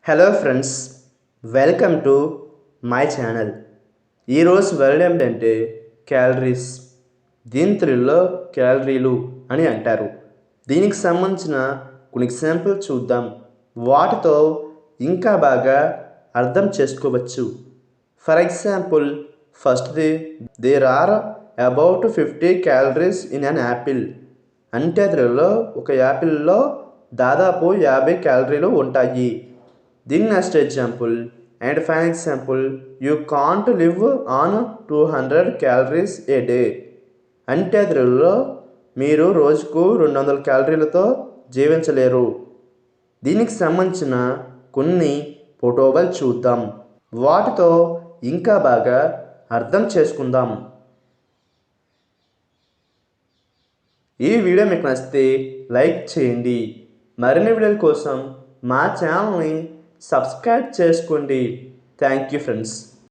Hello friends, welcome to my channel. ఈరోజు word ఏంటంటే calories. దీని తెలుగులో క్యాలరీలు అని అంటారు. దీనికి సంబంధించిన కొన్ని ఎగ్జాంపుల్ చూద్దాం. వాటితో ఇంకా బాగా అర్థం చేసుకోవచ్చు. ఫర్ ఎగ్జాంపుల్, ఫస్ట్ది, there are about 50 calories in an apple. అంటే తెలుగులో ఒక యాపిల్లో దాదాపు 50 క్యాలరీలు ఉంటాయి. దీని next example and fine example, you can't live on 200 calories a day. అంటే తెలుగులో మీరు రోజుకు 200 క్యాలరీలతో జీవించలేరు. దీనికి సంబంధించిన కొన్ని ఫోటోలు చూద్దాం. వాటితో ఇంకా బాగా అర్థం చేసుకుందాం. ఈ వీడియో మీకు నచ్చితే లైక్ చేయండి. మరిన్ని వీడియోల కోసం మా ఛానల్ని సబ్స్క్రైబ్ చేసుకోండి. Thank you friends.